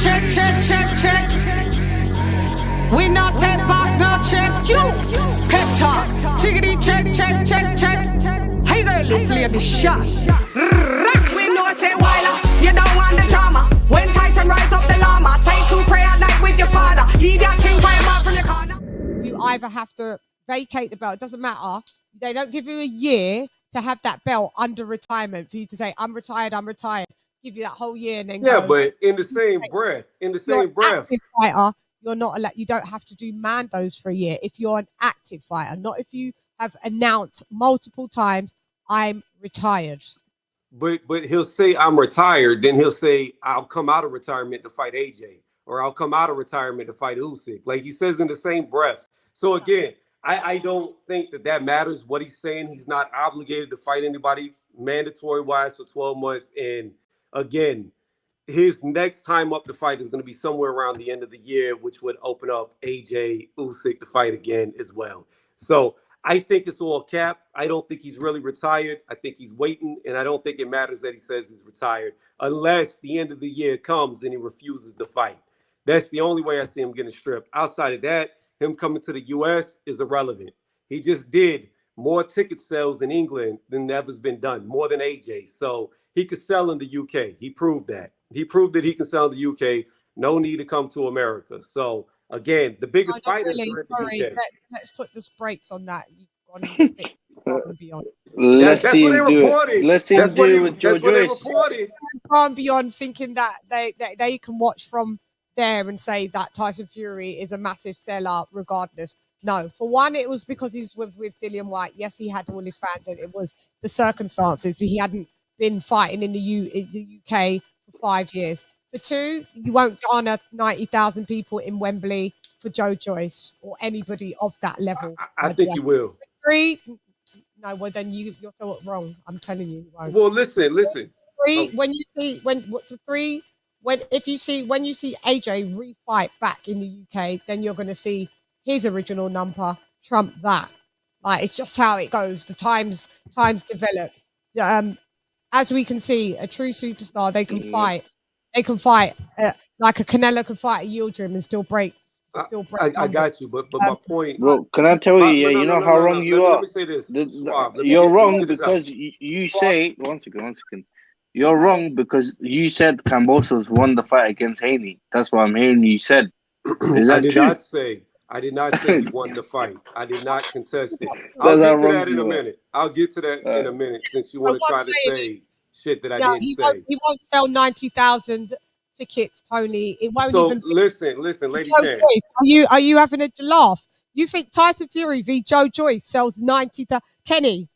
check, check, check, check. We not take back no check. You pep talk. Tiggity check, check, check, check. Hey girl, let's lay the shot. We know it's a while. You don't want the drama. When Tyson rise up the llama, say to pray at night with your father. He got thing by him out from your corner. You either have to vacate the belt. It doesn't matter. They don't give you a year to have that belt under retirement for you to say, I'm retired, I'm retired. Give you that whole year and then go. But in the same breath, active fighter, you're not allowed. You don't have to do mandos for a year if you're an active fighter, not if you have announced multiple times, I'm retired. But he'll say I'm retired, then he'll say I'll come out of retirement to fight AJ, or I'll come out of retirement to fight Usyk. Like he says in the same breath. So again, I don't think that matters what he's saying. He's not obligated to fight anybody mandatory wise for 12 months. And again, his next time up to fight is going to be somewhere around the end of the year, which would open up AJ Usyk to fight again as well. So I think it's all cap. I don't think he's really retired. I think he's waiting, and I don't think it matters that he says he's retired unless the end of the year comes and he refuses to fight. That's the only way I see him getting stripped. Outside of that, him coming to the U.S. is irrelevant. He just did more ticket sales in England than ever's been done, more than AJ. So he could sell in the UK. He proved that. He proved that he can sell in the UK. No need to come to America. So again, the biggest fighter is in the UK. Let's put the brakes on that. You've gone beyond. That's what they reported. Let's see him do it with Joe Joyce. Gone beyond thinking that they can watch from there and say that Tyson Fury is a massive seller regardless. No, for one, it was because he's with Dillian White. Yes, he had all his fans, and it was the circumstances. He hadn't been fighting in the UK for 5 years. For two, you won't garner 90,000 people in Wembley for Joe Joyce or anybody of that level. I think you will. For three, no, well then you're wrong. I'm telling you. Well, listen. Three, when you see when you see AJ refight back in the UK, then you're going to see his original number trump that. Like it's just how it goes. The times develop. As we can see, a true superstar, they can fight. They can fight like a Canelo can fight a Yildirim and still break. I got you, but my point. Bro, can I tell you? You know how wrong you are. Let me say this. You're wrong because you say one second. You're wrong because you said Kambosos won the fight against Haney. That's what I'm hearing you said. Is that true? I did not say he won the fight. I did not contest it. I'll get to that in a minute. I'll get to that in a minute since you want to try to say shit that I didn't say. He won't sell 90,000 tickets, Tony. It won't even. Listen, LadyChann. Are you having a laugh? You think Tyson Fury v Joe Joyce sells 90,000? Kenny.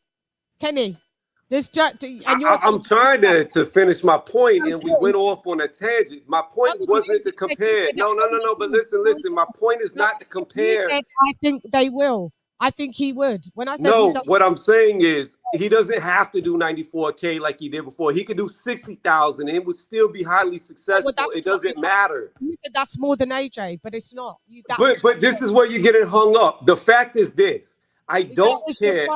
I'm trying to finish my point, and we went off on a tangent. My point wasn't to compare. No. But listen. My point is not to compare. I think they will. I think he would. When I said no, what I'm saying is he doesn't have to do 94K like he did before. He could do 60,000, and it would still be highly successful. It doesn't matter. That's more than AJ, but it's not. But this is where you're getting hung up. The fact is this: I don't care.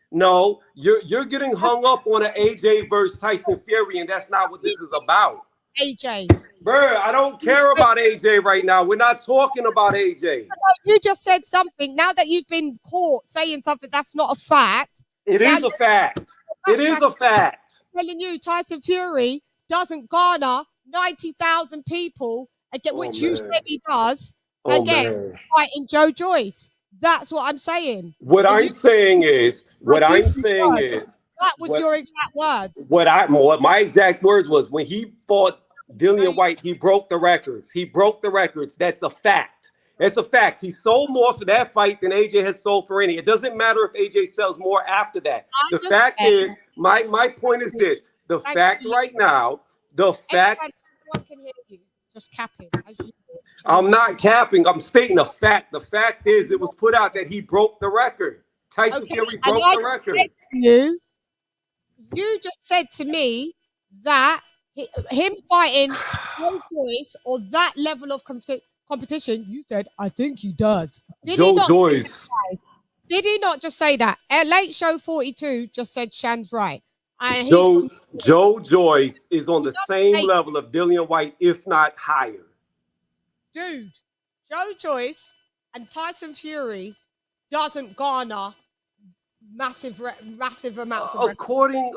No, you're getting hung up on an AJ versus Tyson Fury, and that's not what this is about. AJ. Bruh, I don't care about AJ right now. We're not talking about AJ. You just said something. Now that you've been caught saying something that's not a fact. It is a fact. It is a fact. I'm telling you, Tyson Fury doesn't garner 90,000 people, which you said he does, fighting Joe Joyce. That's what I'm saying. What I'm saying is that was your exact words. What my exact words was when he fought Dillian White, he broke the records. That's a fact. That's a fact. He sold more for that fight than AJ has sold for any. It doesn't matter if AJ sells more after that. The fact is, my point is this. The fact right now, Everyone can hear you. Just capping. I'm not capping. I'm stating a fact. The fact is, it was put out that he broke the record. Tyson Fury broke the record. You just said to me that him fighting Joe Joyce or that level of competition, you said, I think he does. Joe Joyce. Did he not just say that? Late Show 42 just said Shann's right. He's Joe Joyce is on the same level of Dillian White, if not higher. Dude, Joe Joyce and Tyson Fury doesn't garner massive amounts of according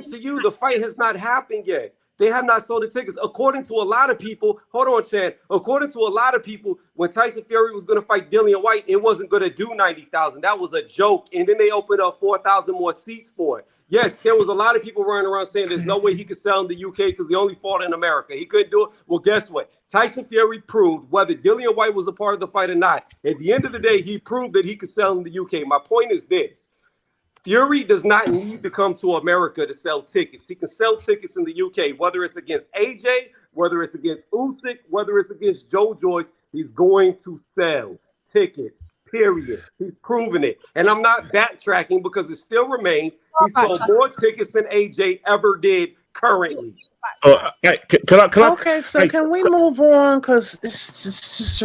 to you, the fight has not happened yet. They have not sold the tickets. According to a lot of people, hold on, Chann. According to a lot of people, when Tyson Fury was going to fight Dillian White, it wasn't going to do 90,000. That was a joke. And then they opened up 4,000 more seats for it. Yes, there was a lot of people running around saying there's no way he could sell in the UK because he only fought in America. He couldn't do it. Well, guess what? Tyson Fury proved whether Dillian White was a part of the fight or not. At the end of the day, he proved that he could sell in the UK. My point is this. Fury does not need to come to America to sell tickets. He can sell tickets in the UK, whether it's against AJ, whether it's against Usyk, whether it's against Joe Joyce. He's going to sell tickets, period. He's proven it. And I'm not backtracking because it still remains. He sold more tickets than AJ ever did currently. Can we move on? Because it's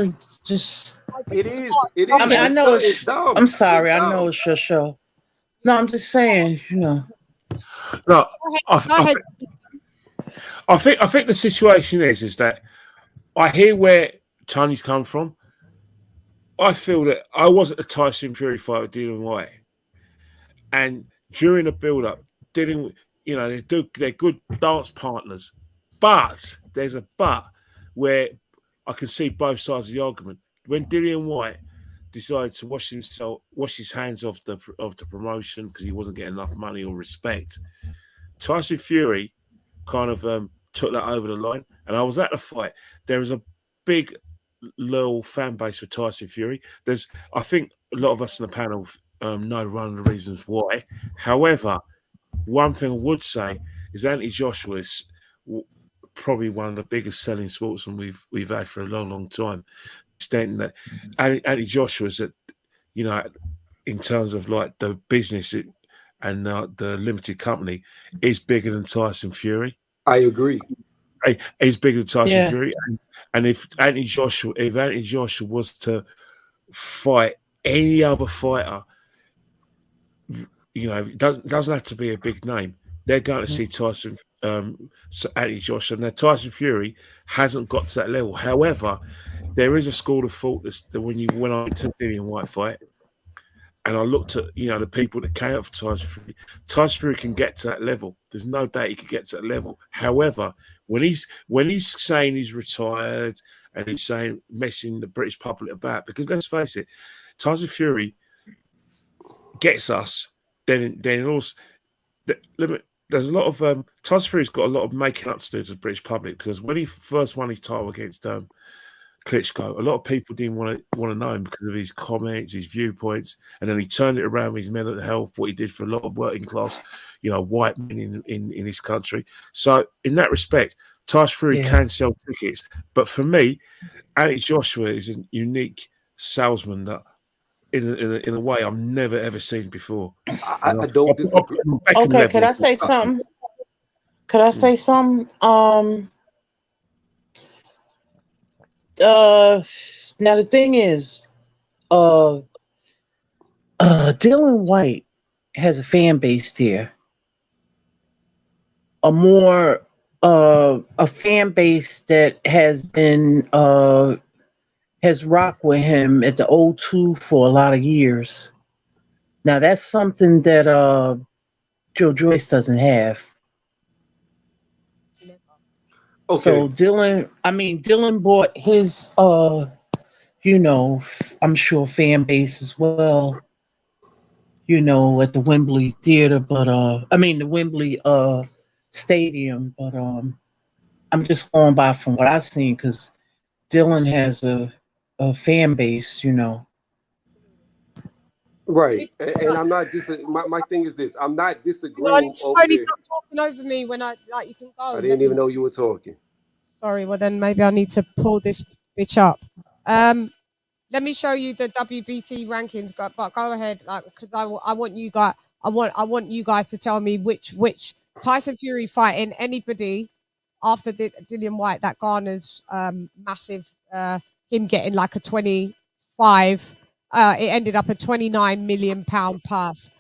just. It is. I mean, I know it's dumb. I'm sorry. I know it's your show. No, I'm just saying, No, I think the situation is that I hear where Toney's come from. I feel that I was at the Tyson Fury fight with Dillian White, and during the build-up, they're good dance partners, but there's a but where I can see both sides of the argument. When Dillian White decided to wash his hands off the promotion because he wasn't getting enough money or respect, Tyson Fury kind of took that over the line, and I was at the fight. There is a big loyal fan base for Tyson Fury. I think a lot of us in the panel know one of the reasons why. However, one thing I would say is Anthony Joshua is probably one of the biggest selling sportsmen we've had for a long, long time. Extent that Anthony Joshua is in terms of like the business and the limited company is bigger than Tyson Fury. I agree. He's bigger than Tyson Fury, and if Anthony Joshua was to fight any other fighter, it doesn't have to be a big name. They're going to see Anthony Joshua. Now Tyson Fury hasn't got to that level. However, there is a school of thought that when I went to Dillian White fight, and I looked at the people that came up for Tyson Fury can get to that level. There's no doubt he can get to that level. However, when he's saying he's retired and he's saying messing the British public about, because let's face it, Tyson Fury gets us. Then also there's a lot of Tyson Fury's got a lot of making up to do to the British public, because when he first won his title against Klitschko, a lot of people didn't want to know him because of his comments, his viewpoints, and then he turned it around with his mental health, what he did for a lot of working class, white men in his country. So in that respect, Tyson Fury can sell tickets, but for me, Anthony Joshua is a unique salesman that, in a way, I've never ever seen before. I don't disagree. Okay, could I say something? Now the thing is, Dillian White has a fan base there. A fan base that has been has rocked with him at the O2 for a lot of years. Now that's something that Joe Joyce doesn't have. Okay. So Dillian bought his I'm sure fan base as well, at the Wembley Theater, but the Wembley Stadium, but I'm just going by from what I've seen, because Dillian has a fan base, Right, and I'm not my thing is this: I'm not disagreeing. Stop talking over me when you can go. I didn't even know you were talking. Sorry, well then maybe I need to pull this bitch up. Let me show you the WBC rankings, but go ahead, because I want you guys. I want you guys to tell me which Tyson Fury fighting anybody after Dillian White that garners massive. Him getting like a 25. It ended up a £29 million pass.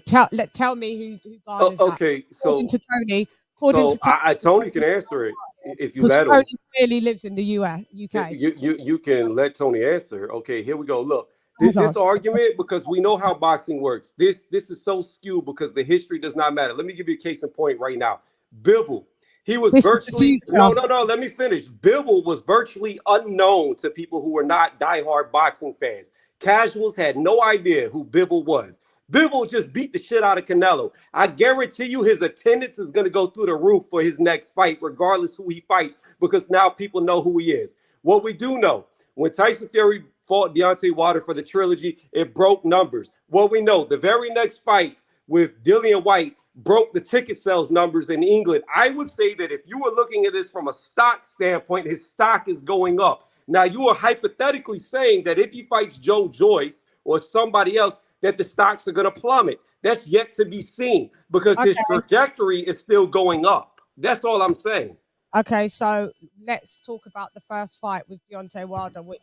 Tell me who garners that. Okay, According to Toney. According to Tony can answer it if you because let him. Toney clearly lives in the UK. You can let Tony answer. Okay, here we go. Look, this argument, because we know how boxing works. This is so skewed because the history does not matter. Let me give you a case in point right now. Bivol, he was virtually no. Let me finish. Bivol was virtually unknown to people who were not diehard boxing fans. Casuals had no idea who Bivol was. Bivol just beat the shit out of Canelo. I guarantee you his attendance is going to go through the roof for his next fight, regardless who he fights, because now people know who he is. What we do know, when Tyson Fury fought Deontay Wilder for the trilogy, it broke numbers. What we know, the very next fight with Dillian White broke the ticket sales numbers in England. I would say that if you were looking at this from a stock standpoint, his stock is going up. Now, you are hypothetically saying that if he fights Joe Joyce or somebody else, that the stocks are going to plummet. That's yet to be seen because his trajectory is still going up. That's all I'm saying. Okay, so let's talk about the first fight with Deontay Wilder, which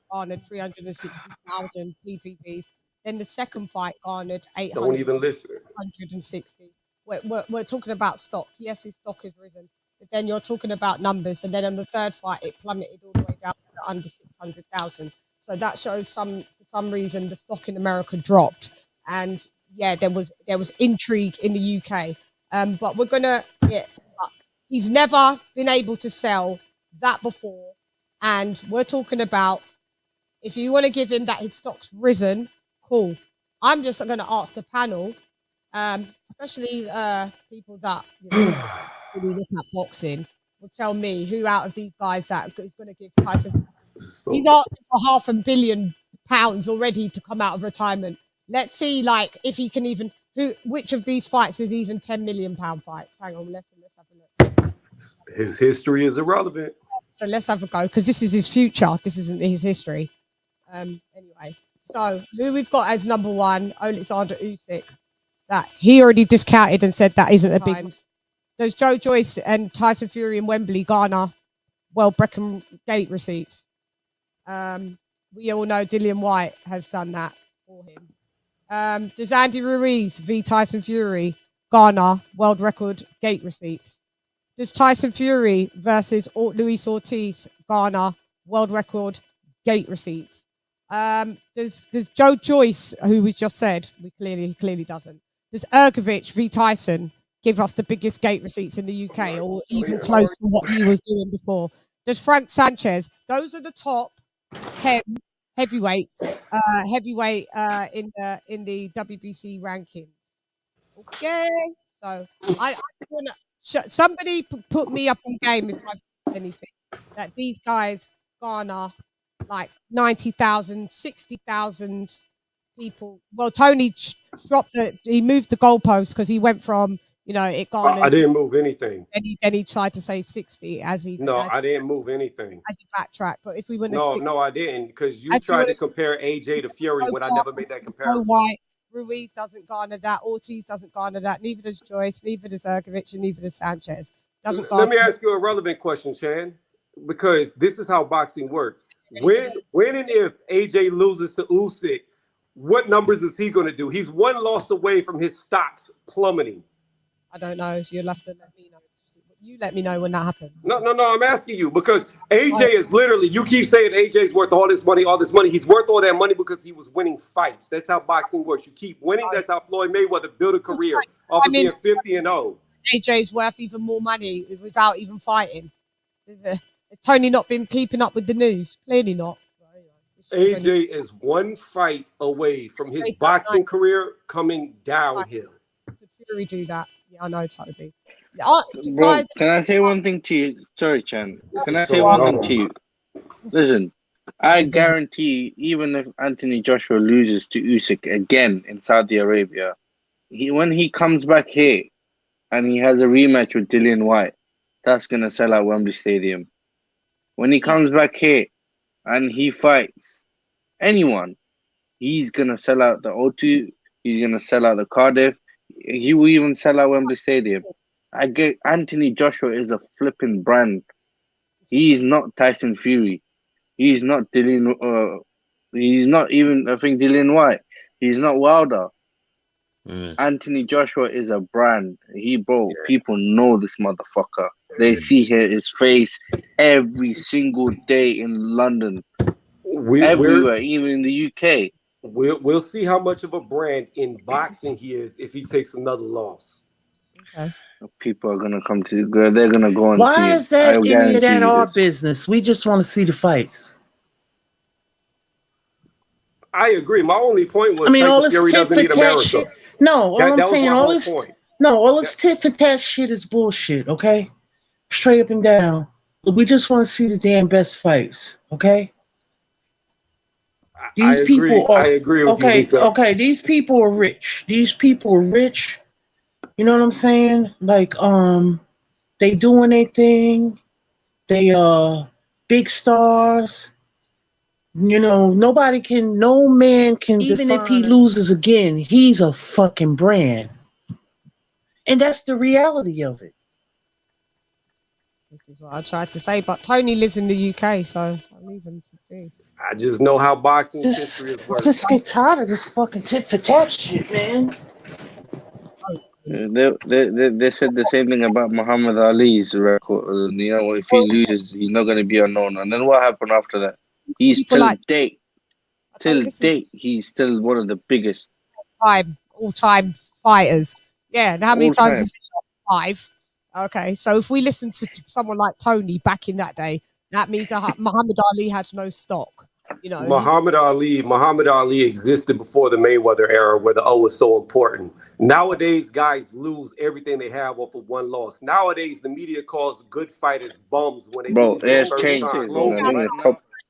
garnered 360,000 PPVs. Then the second fight garnered 800. Don't even listen. 160. We're talking about stock. Yes, his stock has risen, but then you're talking about numbers. And then on the third fight, it plummeted all the way down to under 600,000. So that shows for some reason the stock in America dropped, and yeah, there was intrigue in the UK. But we're gonna. Yeah, he's never been able to sell that before, and we're talking about if you want to give him that his stock's risen, cool. I'm just going to ask the panel, especially people that really look at boxing, will tell me who out of these guys that is going to give Tyson. He's asking for £500 million already to come out of retirement. Let's see, like, if he can even which of these fights is even £10 million fights. Hang on, let's have a look. His history is irrelevant. So let's have a go because this is his future. This isn't his history. Anyway, so who we've got as number one? Alexander Usyk. That he already discounted and said that isn't a big. Does Joe Joyce and Tyson Fury in Wembley garner world record gate receipts? We all know Dillian White has done that for him. Does Andy Ruiz v Tyson Fury garner world record gate receipts? Does Tyson Fury versus Luis Ortiz garner world record gate receipts? Does Joe Joyce, who we just said, he clearly doesn't. Does Ergovic v Tyson give us the biggest gate receipts in the UK, or even close to what he was doing before? Does Frank Sanchez? Those are the top 10 heavyweights, in the WBC ranking. Okay, so I want to somebody put me up on game if I've anything that these guys garner like 90,000, 60,000 people. Well, Toney he moved the goalpost because he went from, it garners. I didn't move anything. And he tried to say 60 I didn't move anything. As you backtrack, but if we wouldn't No, I didn't, because you tried to compare AJ to Fury when I never made that comparison. White, Ruiz doesn't garner that, Ortiz doesn't garner that, neither does Joyce, neither does Ergovic, and neither does Sanchez. Let me ask you a relevant question, Chann, because this is how boxing works. When and if AJ loses to Usyk, what numbers is he going to do? He's one loss away from his stocks plummeting. I don't know. You'll have to let me know. You let me know when that happens. No. I'm asking you because AJ is literally. You keep saying AJ's worth all this money. He's worth all that money because he was winning fights. That's how boxing works. You keep winning. That's how Floyd Mayweather built a career off of being 50-0. AJ's worth even more money without even fighting. Has Toney not been keeping up with the news? Clearly not. AJ is one fight away from his boxing career coming downhill. Could Fury do that? Yeah, I know, Toby. Bro, can I say one thing to you? Sorry, Chann. Can I say one thing to you? Listen, I guarantee even if Anthony Joshua loses to Usyk again in Saudi Arabia, when he comes back here and he has a rematch with Dillian White, that's going to sell out Wembley Stadium. When he comes back here and he fights anyone, he's going to sell out the O2, he's going to sell out the Cardiff, he will even sell out Wembley Stadium. I get Anthony Joshua is a flipping brand. He's not Tyson Fury. He's not Dillian. He's not even, I think, Dillian White. He's not Wilder. Anthony Joshua is a brand. People know this motherfucker. They see his face every single day in London, everywhere, even in the UK. We'll see how much of a brand in boxing he is if he takes another loss. Okay. People are gonna come to. They're gonna go and see. Why is that any of that our business? We just want to see the fights. I agree. My only point was, I mean, all Tyson this Fury tit doesn't for need tat America. shit. No, all I'm saying, all this. Point. No, all this tit for tat shit is bullshit. Okay, straight up and down. We just want to see the damn best fights. Okay. These people are. I agree with you, okay, Lisa. okay. These people are rich. These people are rich. You know what I'm saying? Like, they doing their thing. They big stars. You know, no man can, even if he loses again, he's a fucking brand. And that's the reality of it. This is what I tried to say, but Toney lives in the UK, so I'll leave him to be. I just know how boxing history is working. Just get tired of this fucking tit for tat shit, man. They said the same thing about Muhammad Ali's record. You know, if he loses, he's not going to be unknown. And then what happened after that? He's till date, he's still one of the biggest all-time fighters. Yeah, and how many times is it? 5? Okay, so if we listen to someone like Toney back in that day, that means Muhammad Ali has no stock. You know, Muhammad Ali existed before the Mayweather era, where the O was so important. Nowadays, guys lose everything they have off of one loss. Nowadays, the media calls good fighters bums when they lose. It's changed.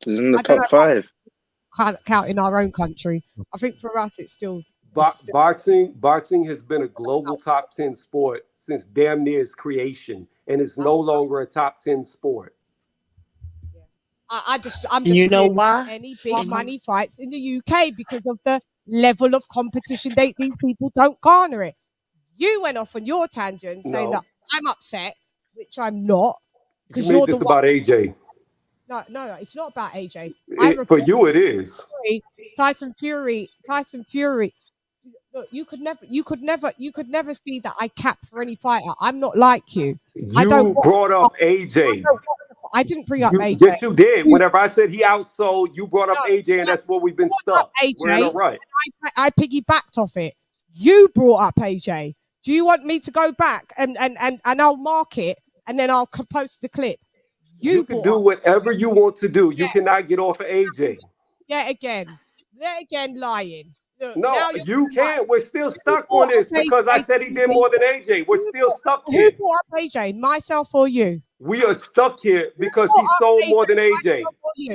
It's in the top 5. Can't count in our own country. I think for us, it's still. Boxing has been a global top 10 sport since damn near its creation, and it's no longer a top 10 sport. I'm just you know why? Any big money fights in the UK because of the level of competition these people don't garner it. You went off on your tangent saying that I'm upset, which I'm not, because you're the one about AJ. No, it's not about AJ. For you, it is. Tyson Fury. Look, you could never see that I cap for any fighter. I'm not like you. You brought up AJ. I didn't bring up AJ. Yes, you did. Whenever I said he outsold, you brought up AJ, and that's where we've been stuck. We're in a rut. I piggybacked off it. You brought up AJ. Do you want me to go back and I'll mark it and then I'll post the clip? You can do whatever you want to do. You cannot get off of AJ. Yeah, again, lying. Look, no, you can't. We're still stuck on this because I said he did more than AJ. We're still stuck here. Who brought up AJ, myself or you? We are stuck here because he sold more than AJ.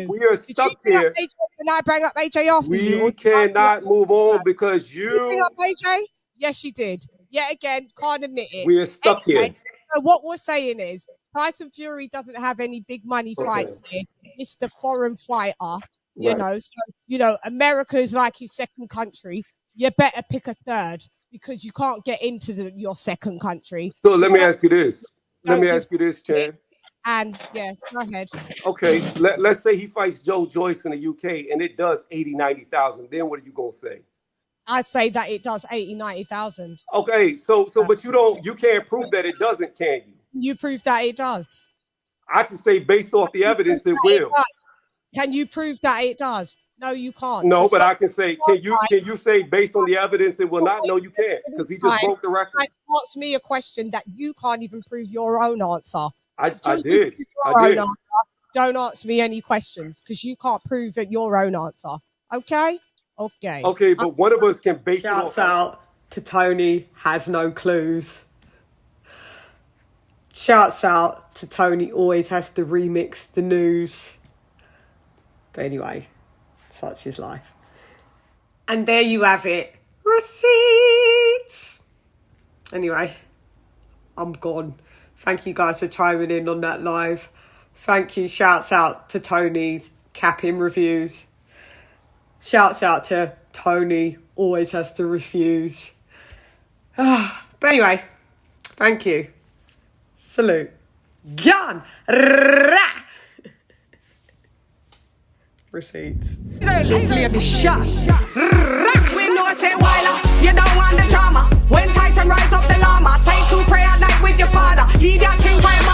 We are stuck here. And I bring up AJ after you. We cannot move on because you bring up AJ? Yes, you did. Yet again, can't admit it. We are stuck here. So what we're saying is Tyson Fury doesn't have any big money fights here. It's the foreign fighter. You know, so America is like his second country. You better pick a third because you can't get into your second country. So let me ask you this. Chann. And go ahead. Okay, let's say he fights Joe Joyce in the UK and it does 80,000-90,000. Then what are you gonna say? I'd say that it does 80,000-90,000. Okay, so but you can't prove that it doesn't, can you? You prove that it does. I can say based off the evidence it will. Can you prove that it does? No, you can't. No, but I can say, can you say based on the evidence it will not? No, you can't, because he just broke the record. Ask me a question that you can't even prove your own answer. I did. Don't ask me any questions because you can't prove your own answer. Okay? Okay, but one of us can base Shouts out to Toney, has no clues. Shouts out to Toney, always has to remix the news. But anyway, such is life. And there you have it. Receipts. Anyway, I'm gone. Thank you guys for chiming in on that live. Thank you. Shouts out to Toney's capping reviews. Shouts out to Toney, always has to refuse. But anyway, thank you. Salute. Gun. Receipts. Girl, let's lay the shot. We know it's a while. You don't want the drama. When Tyson rise up the llama, say to pray at night with your father. He that thing for him